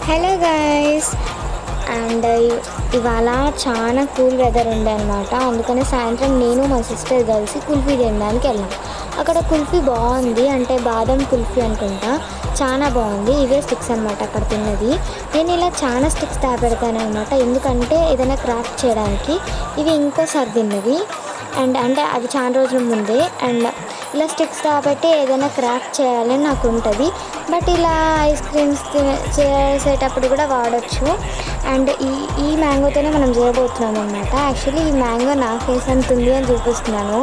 Hello guys. And ఇవాళ చాలా cool weather ఉండే అనమాట. అందుకని సాయంత్రం నేను మా సిస్టర్ కలిసి కుల్ఫీ తినడానికి వెళ్ళాం. అక్కడ కుల్ఫీ బాగుంది, అంటే బాదం కుల్ఫీ అనుకుంటా, చాలా బాగుంది. ఇవే స్టిక్స్ అనమాట అక్కడ తిన్నది. నేను ఇలా చాలా స్టిక్స్ పెడతాను అనమాట, ఎందుకంటే ఏదైనా క్రాఫ్ట్ చేయడానికి. ఇవి ఇంకోసారి తిన్నవి, అండ్ అంటే అది చాలా రోజుల ముందే. అండ్ ఇలా స్టిక్స్ కాబట్టి ఏదైనా క్రాఫ్ట్ చేయాలని నాకు ఉంటుంది. బట్ ఇలా ఐస్ క్రీమ్స్ చేసేటప్పుడు కూడా వాడచ్చు. అండ్ ఈ మ్యాంగోతోనే మనం చేయబోతున్నాం అనమాట. యాక్చువల్లీ ఈ మ్యాంగో నా ఫేస్ అంత ఉంది అని చూపిస్తున్నాను.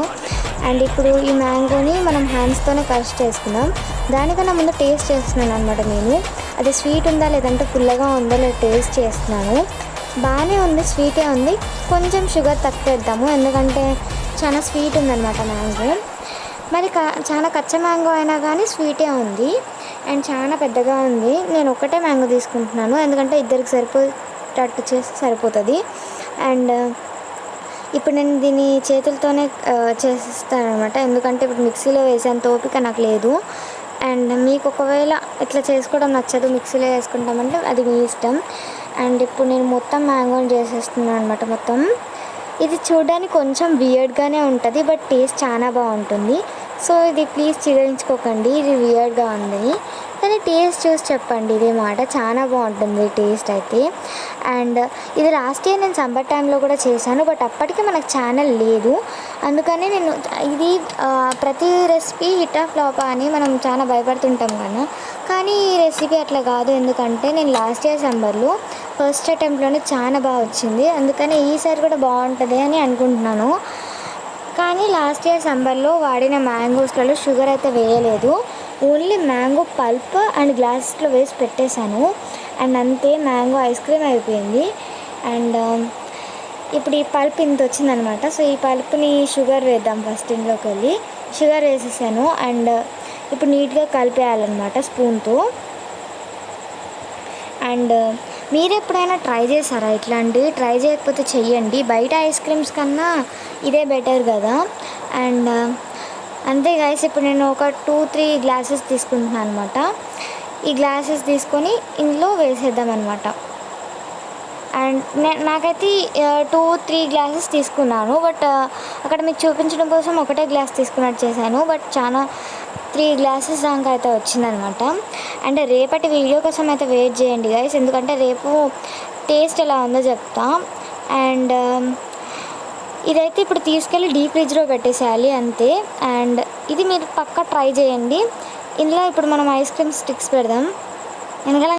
అండ్ ఇప్పుడు ఈ మ్యాంగోని మనం హ్యాండ్స్తోనే కట్ చేసుకుందాం. దానికన్నా ముందు టేస్ట్ చేస్తున్నాను అనమాట నేను. అది స్వీట్ ఉందా లేదంటే పుల్లగా ఉందా లేదా టేస్ట్ చేస్తున్నాను. బాగానే ఉంది, స్వీటే ఉంది. కొంచెం షుగర్ తక్కువ వేద్దాము, ఎందుకంటే చాలా స్వీట్ ఉందన్నమాట మ్యాంగో. మరి చాలా కచ్చా మ్యాంగో అయినా కానీ స్వీటే ఉంది, అండ్ చాలా పెద్దగా ఉంది. నేను ఒకటే మ్యాంగో తీసుకుంటున్నాను, ఎందుకంటే ఇద్దరికి సరిపోయేటట్టు చేస్తే సరిపోతుంది. అండ్ ఇప్పుడు నేను దీన్ని చేతులతోనే చేస్తాను అనమాట, ఎందుకంటే ఇప్పుడు మిక్సీలో వేసేంత ఓపిక నాకు లేదు. అండ్ మీకు ఒకవేళ ఇట్లా చేసుకోవడం నచ్చదు, మిక్సీలో వేసుకుంటామంటే అది మీ ఇష్టం. అండ్ ఇప్పుడు నేను మొత్తం మ్యాంగోని చేసేస్తున్నాను అనమాట. మొత్తం ఇది చూడడానికి కొంచెం వియర్డ్గానే ఉంటుంది, బట్ టేస్ట్ చాలా బాగుంటుంది. సో ఇది ప్లీజ్ చిరించుకోకండి, ఇది వియర్డ్గా ఉంది, కానీ టేస్ట్ చూసి చెప్పండి. ఇదే మాట, చాలా బాగుంటుంది టేస్ట్ అయితే. అండ్ ఇది లాస్ట్ ఇయర్ నేను సమ్మర్ టైంలో కూడా చేశాను, బట్ అప్పటికి మనకు ఛానల్ లేదు. అందుకని నేను ఇది ప్రతి రెసిపీ హిట్ ఆఫ్ ఫ్లాప్ అని మనం చాలా భయపడుతుంటాం కదా, కానీ ఈ రెసిపీ అట్లా కాదు. ఎందుకంటే నేను లాస్ట్ ఇయర్ సమ్మర్లో ఫస్ట్ అటెంప్ట్లోనే చాలా బాగా వచ్చింది, అందుకని ఈసారి కూడా బాగుంటుంది అని అనుకుంటున్నాను. కానీ లాస్ట్ ఇయర్ సమ్మర్లో వాడిన మ్యాంగోస్లలో షుగర్ అయితే వేయలేదు, ఓన్లీ మ్యాంగో పల్ప్ అండ్ గ్లాసెస్లో వేసి పెట్టేశాను. అండ్ అంతే, మ్యాంగో ఐస్ క్రీమ్ అయిపోయింది. అండ్ ఇప్పుడు ఈ పల్ప్ ఇంత వచ్చిందనమాట. సో ఈ పల్ప్ని షుగర్ వేద్దాం. ఫస్ట్ ఇంట్లోకి వెళ్ళి షుగర్ వేసేసాను. అండ్ ఇప్పుడు నీట్గా కలిపేయాలన్నమాట స్పూన్తో. అండ్ మీరు ఎప్పుడైనా ట్రై చేశారా ఇట్లాంటివి? ట్రై చేయకపోతే చెయ్యండి. బయట ఐస్ క్రీమ్స్ కన్నా ఇదే బెటర్ కదా. అండ్ అంతే గైస్, ఇప్పుడు నేను ఒక 2-3 గ్లాసెస్ తీసుకుంటున్నాను అనమాట. ఈ గ్లాసెస్ తీసుకొని ఇందులో వేసేద్దాం అనమాట. అండ్ నాకైతే 2-3 గ్లాసెస్ తీసుకున్నాను, బట్ అక్కడ మీకు చూపించడం కోసం ఒకటే గ్లాస్ తీసుకున్నట్టు చేశాను. బట్ చాలా 3 గ్లాసెస్ దాకా అయితే వచ్చిందనమాట. అండ్ రేపటి వీడియో కోసం అయితే వెయిట్ చేయండి గైస్, ఎందుకంటే రేపు టేస్ట్ ఎలా ఉందో చెప్తా. అండ్ ఇదైతే ఇప్పుడు తీసుకెళ్ళి డీప్ ఫ్రిడ్జ్లో పెట్టేసేయాలి అంతే. అండ్ ఇది మీరు పక్కా ట్రై చేయండి. ఇందులో ఇప్పుడు మనం ఐస్ క్రీమ్ స్టిక్స్ పెడదాం. ఎందుకంటే